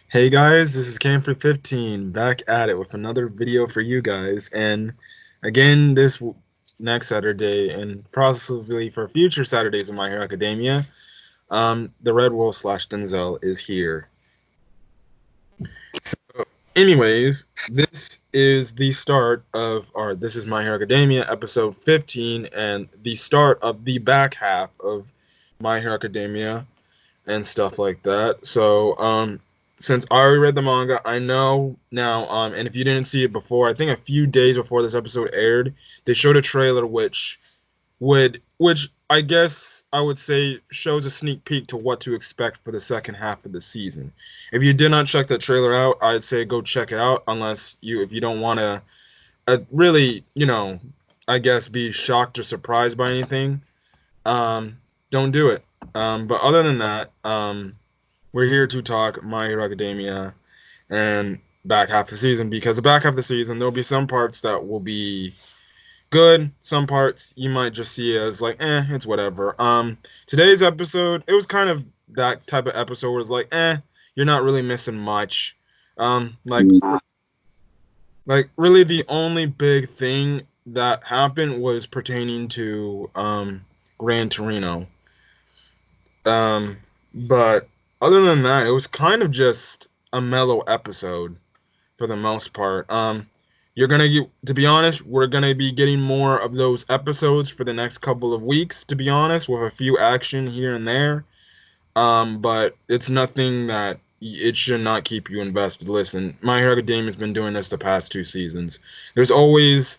Hey guys, this is Camfrey15 back at it with another video for you guys. And again, next Saturday and possibly for future Saturdays in My Hero Academia, the Red Wolf slash Denzel is here. So, anyways, this is the start of this is My Hero Academia episode 15 and the start of the back half of My Hero Academia and stuff like that. So, since I already read the manga, I know now, and if you didn't see it before, I think a few days before this episode aired, they showed a trailer which I guess I would say shows a sneak peek to what to expect for the second half of the season. If you did not check that trailer out, I'd say go check it out, if you don't want to really, I guess be shocked or surprised by anything. Don't do it. But other than that, we're here to talk My Hero Academia and back half of the season because the back half of the season there'll be some parts that will be good, some parts you might just see as like, it's whatever. Today's episode, it was kind of that type of episode where it's like, you're not really missing much. Um, like really the only big thing that happened was pertaining to Gran Torino. But other than that, it was kind of just a mellow episode for the most part. You're gonna get, to be honest, we're gonna be getting more of those episodes for the next couple of weeks, to be honest, with a few action here and there. But it's nothing that it should not keep you invested. Listen, My Hero Academia has been doing this the past 2 seasons. There's always,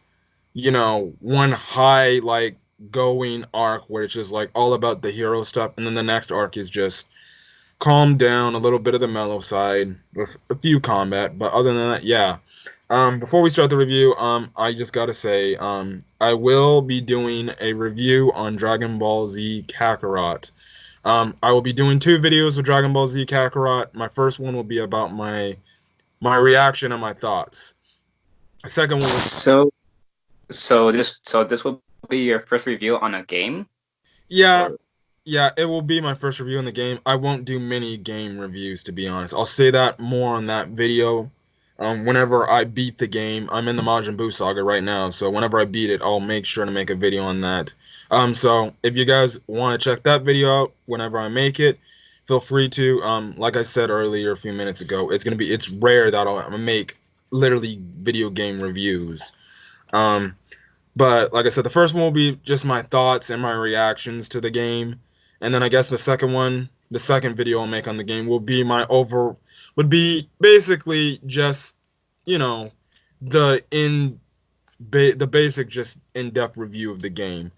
one high like going arc where it's just like all about the hero stuff, and then the next arc is just calm down, a little bit of the mellow side with a few combat. But other than that, yeah. Before we start the review, I just gotta say, I will be doing a review on Dragon Ball Z Kakarot. I will be doing 2 videos of Dragon Ball Z Kakarot. My first one will be about my reaction and my thoughts. The second one, So this will be your first review on a game? yeah, Or yeah, it will be my first review in the game. I won't do many game reviews, to be honest. I'll say that more on that video. Whenever I beat the game, I'm in the Majin Buu saga right now, so whenever I beat it, I'll make sure to make a video on that. So if you guys want to check that video out whenever I make it, feel free to. Like I said earlier a few minutes ago, it's rare that I'm make literally video game reviews. Um, but like I said, the first one will be just my thoughts and my reactions to the game, and then I guess the second video I'll make on the game would be basically just you know the the basic just in-depth review of the game.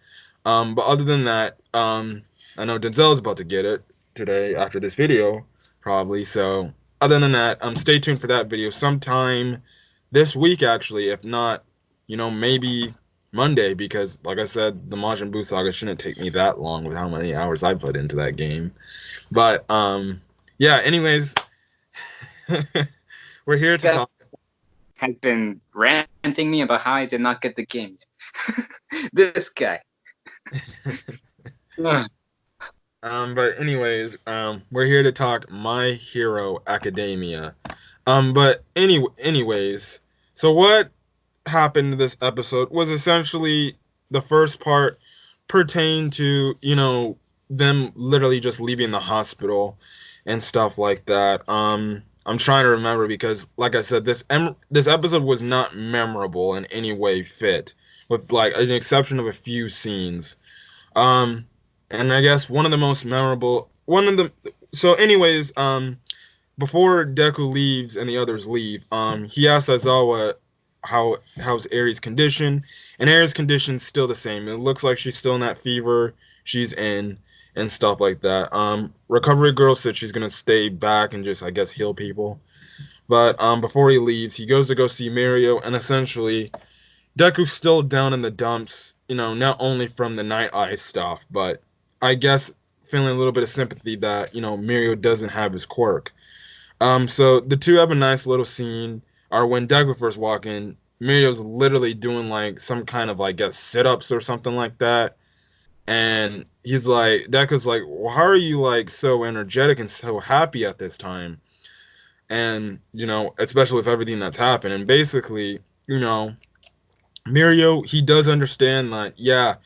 But other than that, I know Denzel's about to get it today after this video, probably. So other than that, stay tuned for that video sometime this week, actually. If not, maybe Monday, because like I said, the Majin Buu saga shouldn't take me that long with how many hours I put into that game. But yeah. Anyways, we're here to that talk. has been ranting me about how I did not get the game yet. This guy. Ugh. But anyways, we're here to talk My Hero Academia. But anyways, so what happened in this episode was essentially the first part pertained to, them literally just leaving the hospital and stuff like that. I'm trying to remember because, like I said, this episode was not memorable in any way fit, with like an exception of a few scenes. Um, and I guess one of the most memorable, one of the, so anyways, before Deku leaves and the others leave, he asks Aizawa how's Aries' condition, and Aries' condition's still the same. It looks like she's still in that fever she's in and stuff like that. Recovery Girl said she's gonna stay back and just I guess heal people. But before he leaves, he goes to go see Mario, and essentially Deku's still down in the dumps, not only from the Night Eye stuff, but I guess feeling a little bit of sympathy that, Mirio doesn't have his quirk. So the two have a nice little scene, or when Deku first walk in, Mirio's literally doing like some kind of, I guess, sit-ups or something like that. And Deku's like, well, how are you like so energetic and so happy at this time? and especially with everything that's happened. And basically, you know, Mirio, he does understand that, yeah,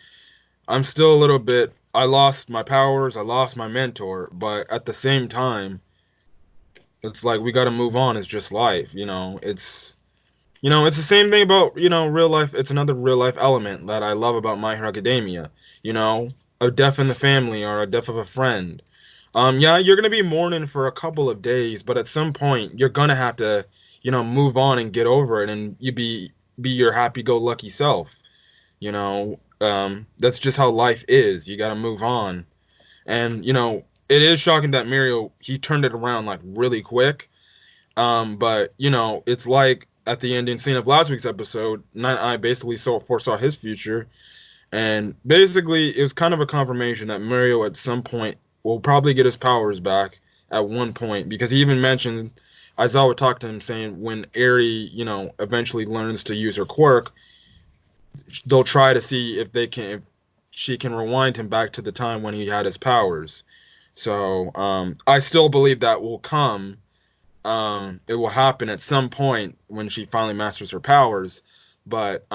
I'm still a little bit. I lost my powers, I lost my mentor, but at the same time, it's like we got to move on. It's just life, it's the same thing about real life. It's another real life element that I love about My Hero Academia. You know, a death in the family or a death of a friend. Yeah, you're gonna be mourning for a couple of days, but at some point you're gonna have to, move on and get over it, and you be your happy-go-lucky self. That's just how life is. You gotta move on, and it is shocking that Mirio he turned it around like really quick. But it's like at the ending scene of last week's episode, Night Eye basically foresaw his future, and basically it was kind of a confirmation that Mirio at some point will probably get his powers back at one point, because he even mentioned Aizawa talked to him saying when Eri, eventually learns to use her quirk, they'll try to see if she can rewind him back to the time when he had his powers. So I still believe that will come. It will happen at some point when she finally masters her powers. But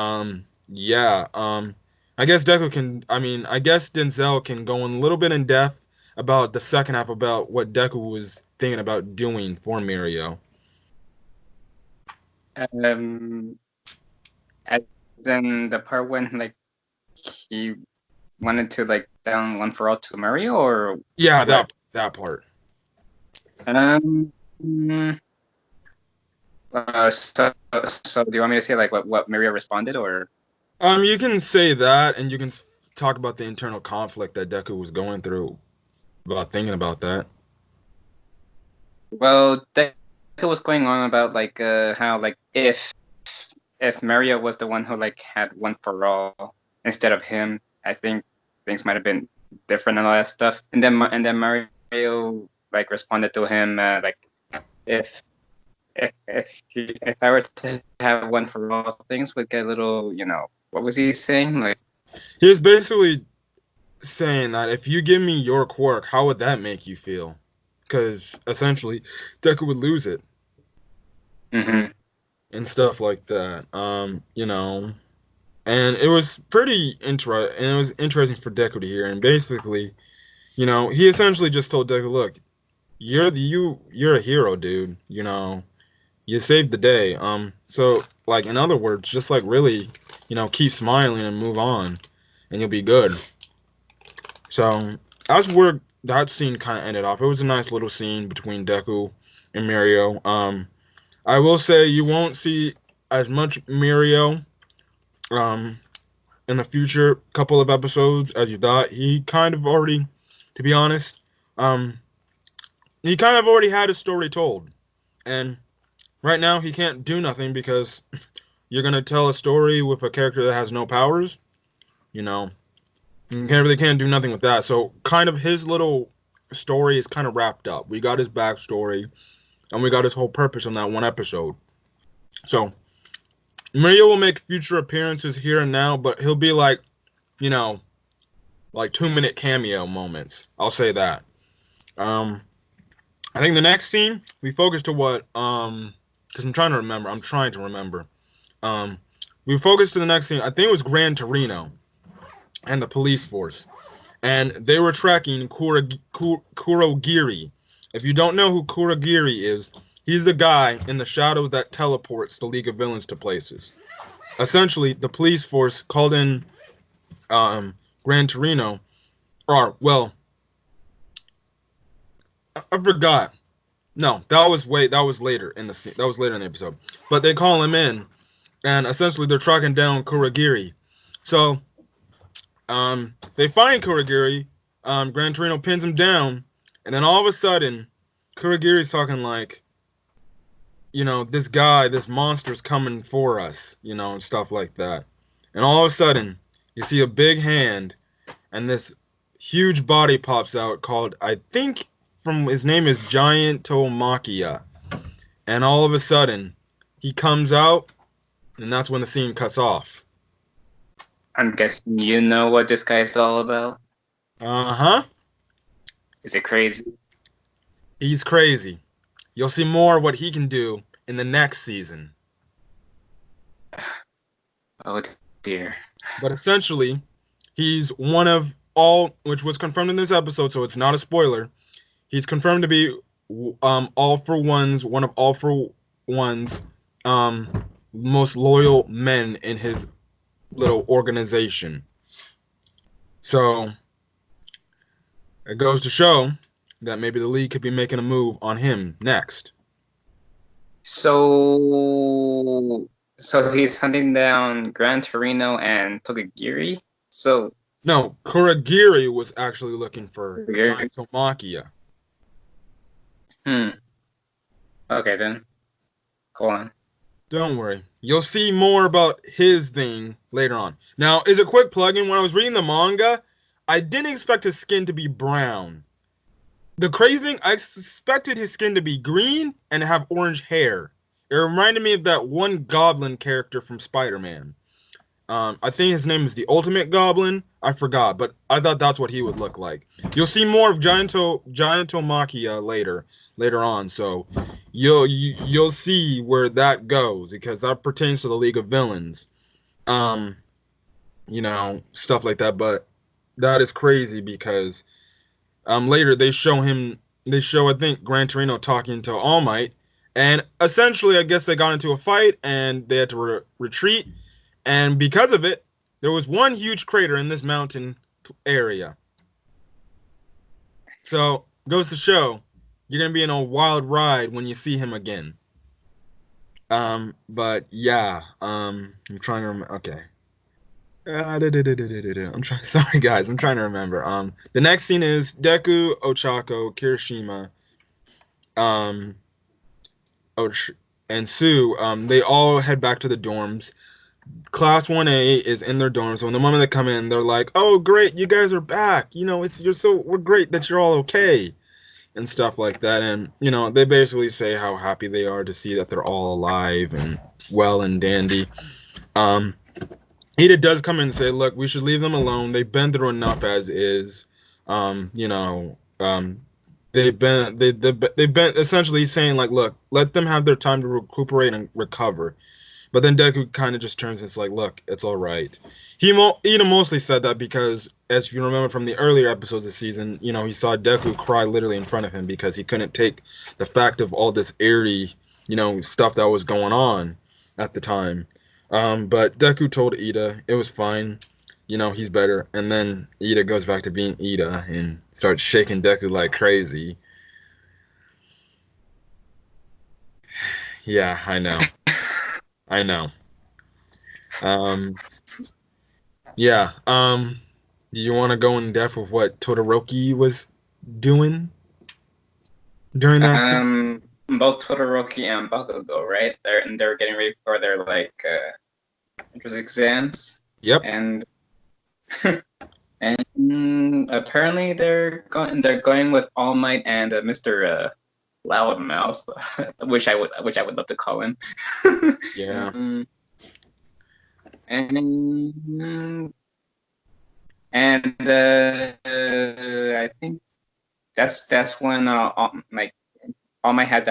yeah, I guess Deku can. I mean, I guess Denzel can go in a little bit in depth about the second half about what Deku was thinking about doing for Mirio. Um, as in the part when like he wanted to like down one for all to Mario, or Yeah, what? that part. Um, so do you want me to say like what Mario responded, or? You can say that, and you can talk about the internal conflict that Deku was going through about thinking about that. Well, that was going on about like how like if Mario was the one who like had one for all instead of him, I think things might have been different and all that stuff. And then Mario like responded to him like if if I were to have one for all, things would get a little, what was he saying? Like, He was basically saying that if you give me your quirk, how would that make you feel? Because essentially, Deku would lose it mm-hmm. and stuff like that. And it was pretty and it was interesting for Deku to hear. And basically, he essentially just told Deku, "Look, you're a hero, dude. You saved the day. So like in other words, just like really, keep smiling and move on, and you'll be good." So that's where that scene kind of ended off. It was a nice little scene between Deku and Mirio. I will say you won't see as much Mirio um, in the future couple of episodes as you thought. He kind of already, to be honest, um, he kind of already had his story told. And right now he can't do nothing because you're gonna tell a story with a character that has no powers. You know, can't do nothing with that. So kind of his little story is kind of wrapped up. We got his backstory and we got his whole purpose in that one episode. So Mario will make future appearances here and now, but he'll be like, you know, like 2 minute cameo moments. I'll say that. Um, I think the next scene we focus to what because I'm trying to remember. I'm trying to remember. Um, we focused to the next scene. I think it was Gran Torino and the police force, and they were tracking Kurogiri. If you don't know who Kurogiri is, he's the guy in the shadows that teleports the League of Villains to places. Essentially, the police force called in Gran Torino, or well, I forgot. No, that was later in the scene. That was later in the episode. But they call him in, and essentially they're tracking down Kurogiri. So they find Kurogiri. Gran Torino pins him down, and then all of a sudden, Kurogiri's talking like, this guy, this monster's coming for us, and stuff like that. And all of a sudden, you see a big hand, and this huge body pops out called, I think, from his name is Giant Tomakia. And all of a sudden, he comes out, and that's when the scene cuts off. I'm guessing you know what this guy is all about. Uh huh. Is it crazy? He's crazy. You'll see more of what he can do in the next season. Oh dear. But essentially, he's one of all, which was confirmed in this episode, so it's not a spoiler. He's confirmed to be all for one's one of all for one's most loyal men in his little organization. So it goes to show that maybe the league could be making a move on him next. So he's hunting down Gran Torino and Togagiri. So No, Kuragiri was actually looking for Gigantomachia. Okay then. Go on. Don't worry. You'll see more about his thing later on. Now, as a quick plug-in, when I was reading the manga, I didn't expect his skin to be brown. The crazy thing, I suspected his skin to be green and have orange hair. It reminded me of that one goblin character from Spider-Man. I think his name is the Ultimate Goblin. I forgot, but I thought that's what he would look like. You'll see more of Gigantomachia later on, so you'll see where that goes because that pertains to the League of Villains. Stuff like that, but that is crazy because later they show I think Gran Torino talking to All Might, and essentially I guess they got into a fight and they had to retreat, and because of it there was one huge crater in this mountain area. So goes to show you're gonna be in a wild ride when you see him again. But yeah, I'm trying to remember. Okay. I'm trying. Sorry, guys. I'm trying to remember. The next scene is Deku, Ochako, Kirishima, um, and Sue. They all head back to the dorms. Class 1A is in their dorms. When the moment they come in, they're like, "Oh, great, you guys are back. We're great that you're all okay." And stuff like that. And, they basically say how happy they are to see that they're all alive and well and dandy. Ida does come in and say, look, we should leave them alone. They've been through enough as is. Um, you know, um, they've been essentially saying, like, look, let them have their time to recuperate and recover. But then Deku kind of just turns and it's like, look, it's all right. Ida mostly said that because, as you remember from the earlier episodes of the season, he saw Deku cry literally in front of him because he couldn't take the fact of all this airy, stuff that was going on at the time. But Deku told Ida it was fine. He's better. And then Ida goes back to being Ida and starts shaking Deku like crazy. Yeah, I know. I know. Yeah. Do you want to go in depth with what Todoroki was doing during that scene? Both Todoroki and Bakugo, right? They're getting ready for their entrance exams. Yep. And and apparently they're going with All Might and Mr. Loudmouth, which I would love to call him. Yeah. And I think that's when All Might has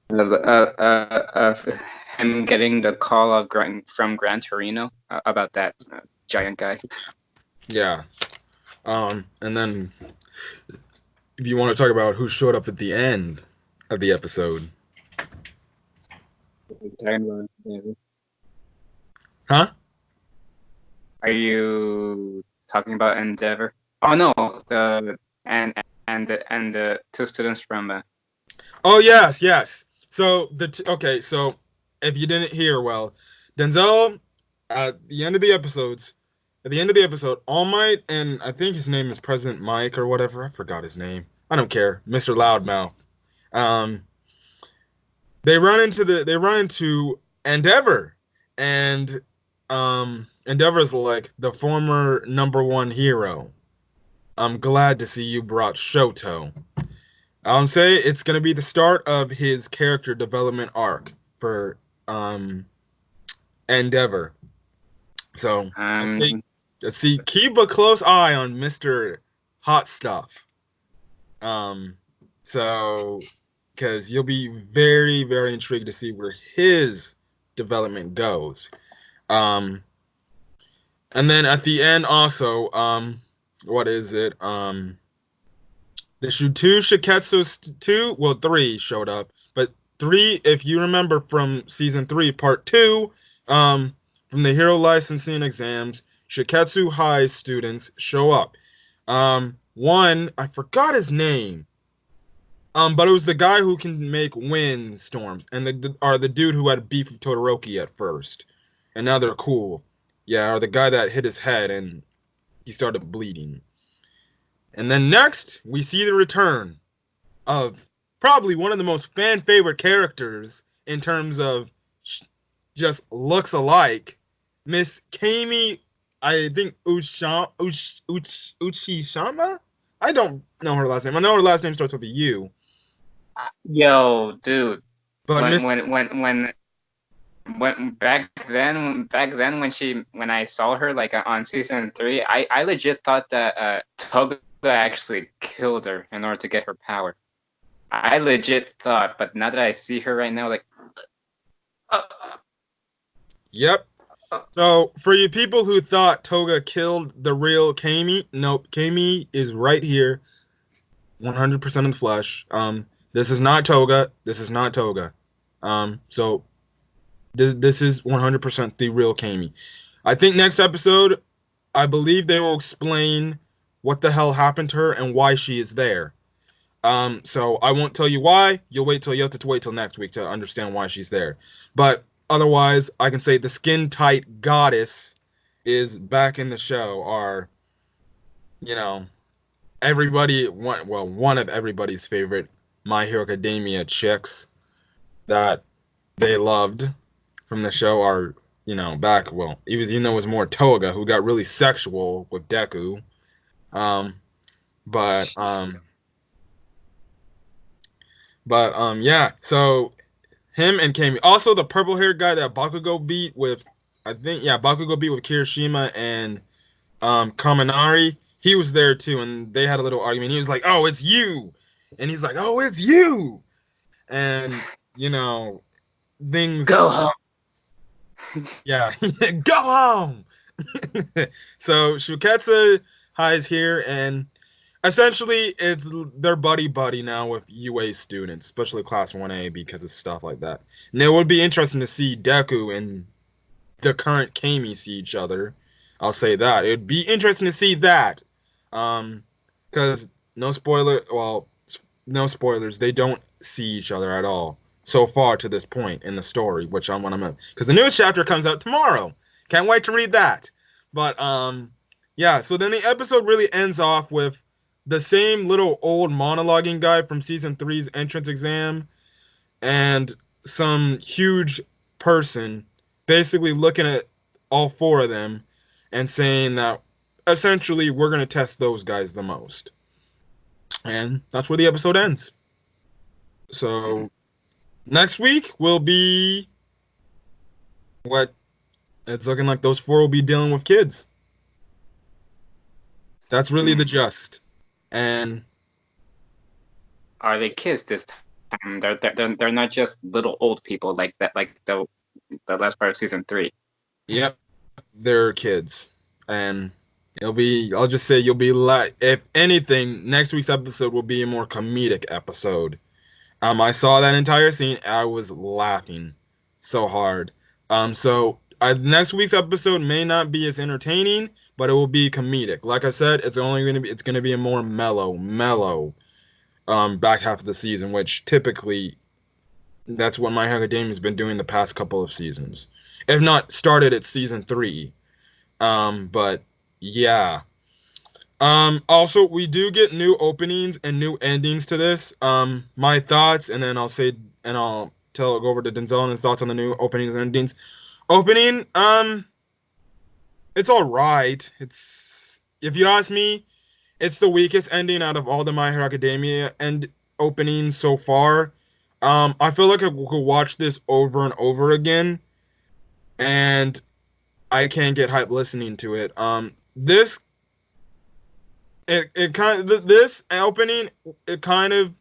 of him getting the call from Gran Torino about that giant guy. Yeah. And then if you want to talk about who showed up at the end of the episode. Huh? Are you talking about Endeavor? Oh no, the two students from. Oh yes. So so if you didn't hear, well, Denzel at the end of the episode, All Might and I think his name is President Mike or whatever. I forgot his name. I don't care, Mr. Loudmouth. They run into Endeavor, and Endeavor's like the former #1 hero. I'm glad to see you brought Shoto. I'll say it's gonna be the start of his character development arc for Endeavor. So let's see, keep a close eye on Mr. Hot Stuff. So because you'll be very, very intrigued to see where his development goes. Um, and then at the end, also, what is it? The two Shiketsu three showed up, but three, if you remember from season 3, part 2, from the hero licensing exams, Shiketsu High students show up. One, I forgot his name. But it was the guy who can make wind storms, and the dude who had beef with Todoroki at first, and now they're cool. Yeah, or the guy that hit his head and he started bleeding. And then next, we see the return of probably one of the most fan favorite characters in terms of just looks alike, Miss Kami. I think Uchishama. I don't know her last name. I know her last name starts with a U. Yo, dude. But When Miss back then when I saw her like on season 3, I legit thought that Toga actually killed her in order to get her power. I legit thought, but now that I see her right now, like, Yep. So for you people who thought Toga killed the real Kami, nope. Kami is right here, 100% in the flesh. This is not Toga. This is not Toga. So this is 100% the real Kami. I think next episode, I believe they will explain what the hell happened to her and why she is there. So I won't tell you why. You have to wait till next week to understand why she's there. But otherwise, I can say the skin tight goddess is back in the show. Or, one of everybody's favorite My Hero Academia chicks that they loved from the show are, back. Well, even though it was more Toga who got really sexual with Deku. Yeah. So him and Kami. Also, the purple haired guy that Bakugo beat with, Bakugo beat with Kirishima and Kaminari. He was there too, and they had a little argument. He was like, "Oh, it's you," and he's like, "Oh, it's you," and things. go home. Yeah, go home. So Shuketsu High is here, and essentially it's their buddy now with UA students, especially Class 1A because of stuff like that. And it would be interesting to see Deku and the current Kami see each other. I'll say that. It would be interesting to see that. Because no spoilers, they don't see each other at all so far to this point in the story, which I'm gonna, because the newest chapter comes out tomorrow. Can't wait to read that. But yeah, so then the episode really ends off with the same little old monologuing guy from season 3's entrance exam and some huge person basically looking at all four of them and saying that essentially we're going to test those guys the most. And that's where the episode ends. So next week will be what it's looking like those four will be dealing with kids. That's really the gist. And are they kids this time? They're not just little old people like that, like the last part of season 3. Yep, they're kids, and I'll just say you'll be if anything, next week's episode will be a more comedic episode. I saw that entire scene, I was laughing so hard. So next week's episode may not be as entertaining, but it will be comedic. Like I said, it's gonna be a more mellow back half of the season, which typically that's what My Hero Academia has been doing the past couple of seasons. If not started at season 3. But yeah. Also we do get new openings and new endings to this. My thoughts, and then I'll go over to Denzel and his thoughts on the new openings and endings. Opening, it's alright. It's, if you ask me, it's the weakest ending out of all the My Hero Academia openings so far. I feel like I could watch this over and over again, and I can't get hype listening to it. This opening, it kind of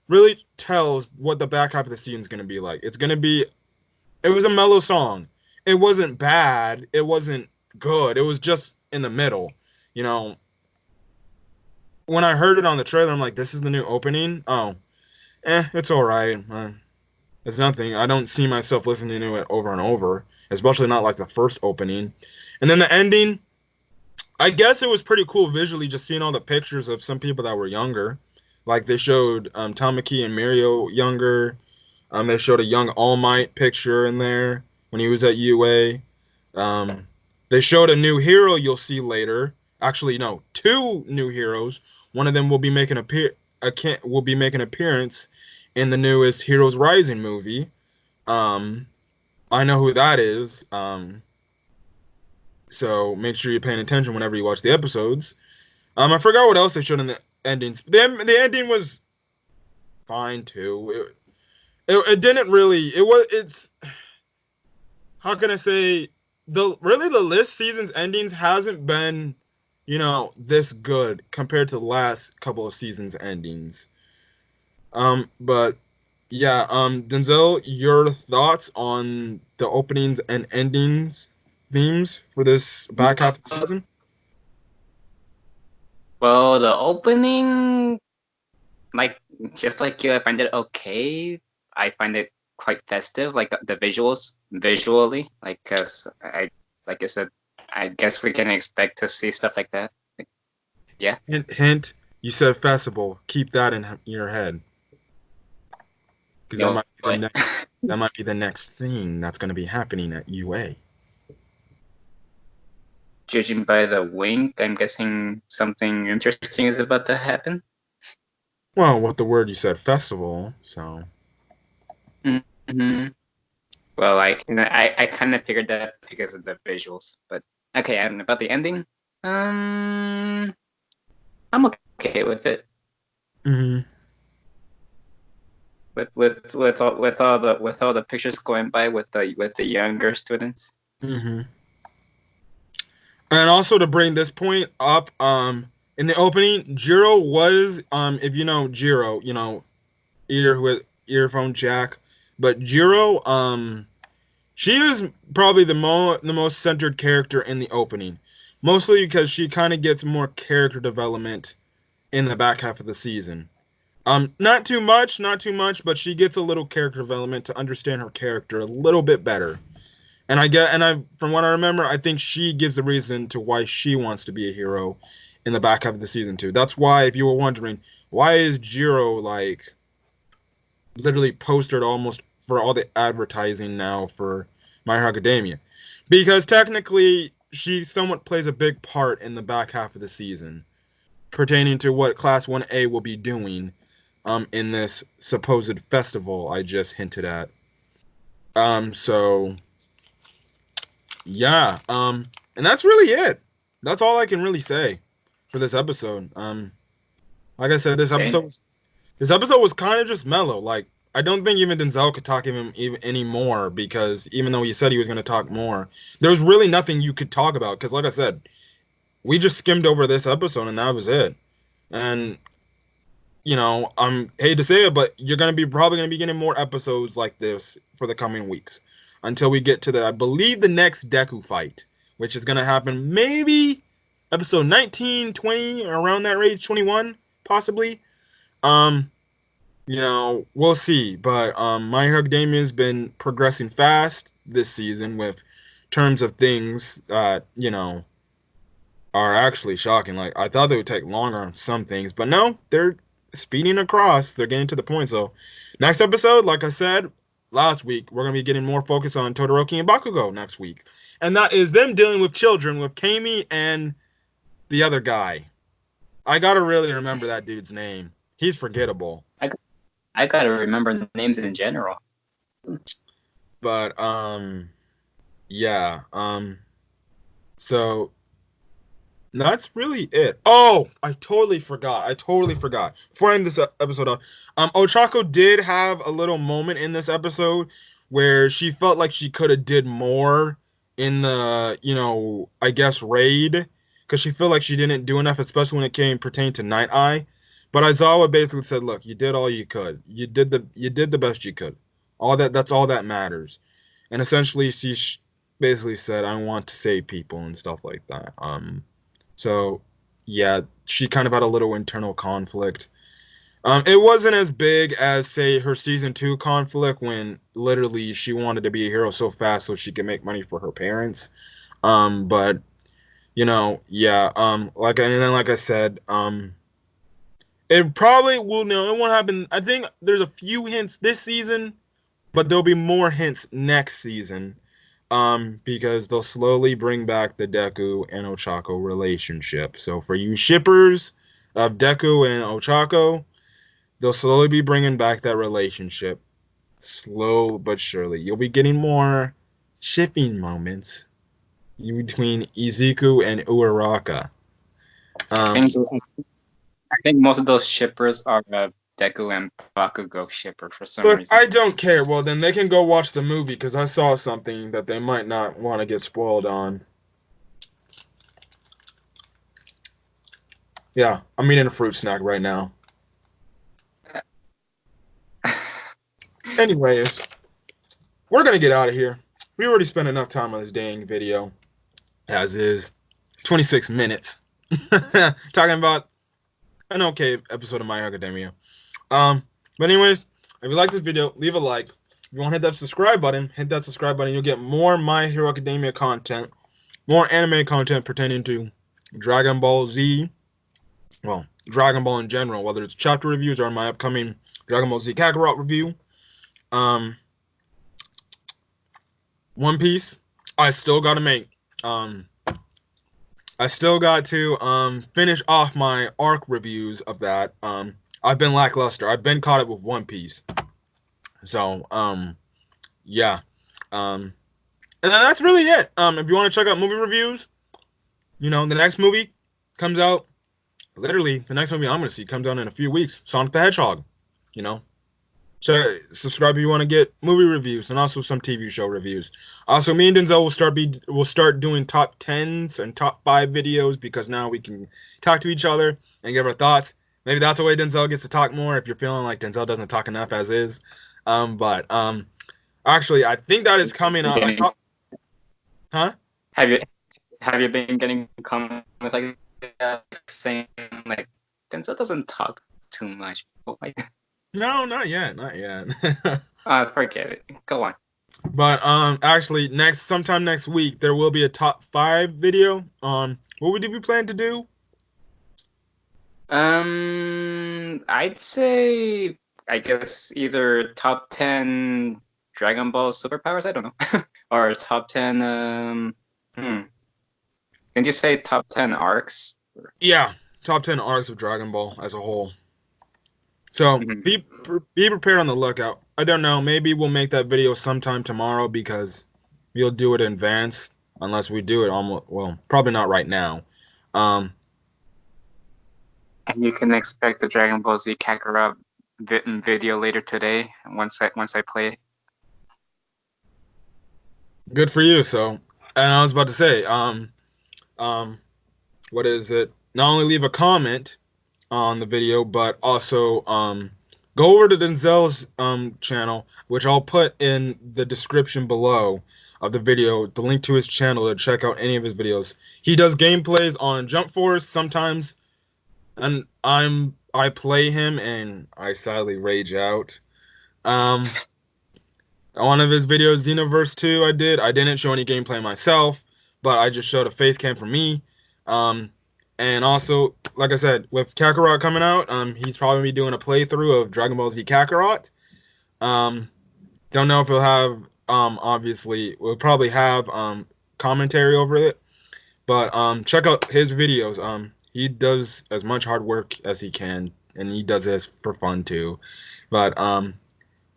really tells what the back half of the season is going to be like. It's going to be, it was a mellow song. It wasn't bad. It wasn't good. It was just in the middle. You know, when I heard it on the trailer, I'm like, this is the new opening. Oh, it's all right. It's nothing. I don't see myself listening to it over and over, especially not like the first opening. And then the ending, I guess it was pretty cool visually just seeing all the pictures of some people that were younger. Like they showed Tamaki and Mario younger. They showed a young All Might picture in there when he was at UA. Um, they showed a new hero you'll see later. Actually, no, two new heroes. One of them will be making will be making appearance in the newest Heroes Rising movie. Um, I know who that is. So make sure you're paying attention whenever you watch the episodes. I forgot what else they showed in the endings. The ending was fine too. It didn't really. It's how can I say the list season's endings hasn't been, this good compared to the last couple of seasons endings. But yeah, Denzel, your thoughts on the openings and endings themes for this back half of the season? Well, the opening, like just like you, I find it okay. I find it quite festive, like the visuals, visually, like because like I said, I guess we can expect to see stuff like that. Like, yeah. Hint, hint. You said festival. Keep that in your head, because No, but that might be the next thing that's going to be happening at UA. judging by the wink, I'm guessing something interesting is about to happen. Well, with the word you said, festival. So Mm-hmm. Well, I kind of figured that because of the visuals, but okay. And about the ending, um, I'm okay with it. hmm With all the pictures going by with the younger students. hmm and also to bring this point up, in the opening, Jiro was, if you know Jiro, ear with earphone jack, but Jiro, she is probably the most centered character in the opening, mostly because she kind of gets more character development in the back half of the season. Not too much, but she gets a little character development to understand her character a little bit better. From what I remember, I think she gives the reason to why she wants to be a hero in the back half of the season too. That's why, if you were wondering, why is Jiro like literally postered almost for all the advertising now for My Hero Academia? Because technically, she somewhat plays a big part in the back half of the season, pertaining to what Class 1A will be doing in this supposed festival I just hinted at. So yeah, and that's really it. That's all I can really say for this episode. Like I said, Same. this episode was kind of just mellow. Like I don't think even Denzel could talk even anymore, because even though he said he was going to talk more, there was really nothing you could talk about. Because like I said, we just skimmed over this episode and that was it. And I'm hate to say it, but you're gonna be probably gonna be getting more episodes like this for the coming weeks until we get to I believe the next Deku fight, which is gonna happen maybe episode 19, 20, around that range, 21 possibly. Um, we'll see. But My Hero Academia has been progressing fast this season with terms of things that are actually shocking. Like I thought they would take longer on some things, but no, they're speeding across. They're getting to the point. So next episode, like I said last week, we're gonna be getting more focus on Todoroki and Bakugo next week, and that is them dealing with children with Kami and the other guy. I gotta really remember that dude's name. He's forgettable. I I gotta remember names in general. But yeah. So that's really it. Oh, I totally forgot. Before I end this episode off, Ochako did have a little moment in this episode where she felt like she could have did more in the, I guess raid, because she felt like she didn't do enough, especially when it came pertaining to Night Eye. But Aizawa basically said, "Look, you did all you could. You did the best you could. That's all that matters." And essentially, basically said, "I want to save people and stuff like that." So yeah, she kind of had a little internal conflict. It wasn't as big as, say, her season 2 conflict when literally she wanted to be a hero so fast so she could make money for her parents. But yeah. Like I said, it probably will. No, it won't happen. I think there's a few hints this season, but there'll be more hints next season. Because they'll slowly bring back the Deku and Ochako relationship. So for you shippers of Deku and Ochako, they'll slowly be bringing back that relationship, slow but surely. You'll be getting more shipping moments between Izuku and Uraraka. I Um, think I think most of those shippers are Deku and Bakugo shipper for some Look, reason. I don't care. Well, then they can go watch the movie because I saw something that they might not want to get spoiled on. Yeah, I'm eating a fruit snack right now. Anyways, we're gonna get out of here. We already spent enough time on this dang video, as is 26 minutes, talking about an okay episode of My Hero Academia. Um, but anyways, if you like this video, leave a like. If you want to hit that subscribe button, hit that subscribe button. You'll get more My Hero Academia content, more anime content pertaining to Dragon Ball Z, well, Dragon Ball in general, whether it's chapter reviews or my upcoming Dragon Ball Z Kakarot review. Um, One Piece, I still got to make. Um, I still got to finish off my arc reviews of that. I've been lackluster. I've been caught up with One Piece. So, yeah. And then that's really it. If you want to check out movie reviews, the next movie comes out. Literally, the next movie I'm going to see comes out in a few weeks. Sonic the Hedgehog. You know, so subscribe if you want to get movie reviews and also some TV show reviews. Also, me and Denzel will start doing top 10s and top 5 videos because now we can talk to each other and give our thoughts. Maybe that's the way Denzel gets to talk more if you're feeling like Denzel doesn't talk enough as is. But actually, I think that is coming up. Huh? Have you have you been getting comments like that, saying like Denzel doesn't talk too much? No, not yet, not yet. Forget it. Go on. But actually, sometime next week there will be a top 5 video. What would you plan to do? I'd say I guess either top 10 Dragon Ball superpowers. I don't know, or top 10. Can you say top 10 arcs? Yeah, top 10 arcs of Dragon Ball as a whole. So be prepared on the lookout. I don't know. Maybe we'll make that video sometime tomorrow because we'll do it in advance. Unless we do it probably not right now. And you can expect the Dragon Ball Z Kakarot video later today. Once I play. Good for you. So, and I was about to say, what is it? Not only leave a comment on the video, but also go over to Denzel's channel, which I'll put in the description below of the video, the link to his channel to check out any of his videos. He does gameplays on Jump Force sometimes, and I play him and I sadly rage out. One of his videos, Xenoverse 2, I didn't show any gameplay myself, but I just showed a face cam for me. And also, like I said, with Kakarot coming out, he's probably be doing a playthrough of Dragon Ball Z Kakarot. Don't know if he'll have, obviously, we'll probably have commentary over it, but check out his videos. He does as much hard work as he can, and he does this for fun too. But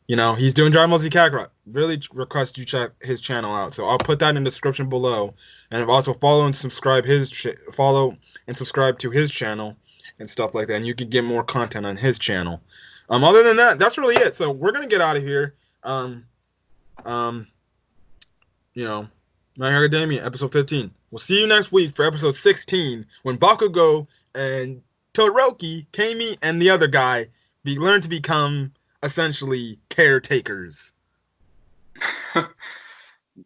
he's doing Dragon Ball Z Kakarot. Really request you check his channel out. So I'll put that in the description below, and also follow and subscribe to his channel and stuff like that. And you can get more content on his channel. Other than that, that's really it. So we're gonna get out of here. My Academia, episode 15. We'll see you next week for episode 16 when Bakugo and Todoroki, Kami, and the other guy learn to become essentially caretakers.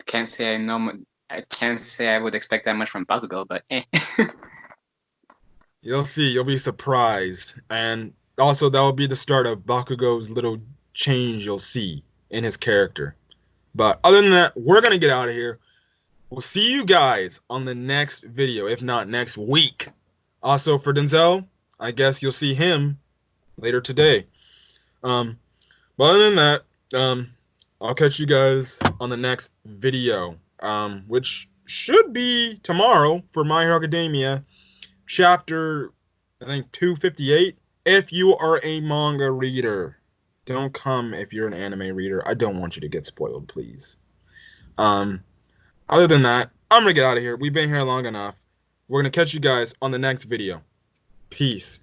Can't say I know. I can't say I would expect that much from Bakugo, but eh. You'll see. You'll be surprised. And also, that will be the start of Bakugo's little change you'll see in his character. But other than that, we're going to get out of here. We'll see you guys on the next video, if not next week. Also, for Denzel, I guess you'll see him later today. Um, but other than that, I'll catch you guys on the next video, which should be tomorrow for My Hero Academia, chapter, I think, 258. If you are a manga reader, don't come if you're an anime reader. I don't want you to get spoiled, please. Other than that, I'm going to get out of here. We've been here long enough. We're going to catch you guys on the next video. Peace.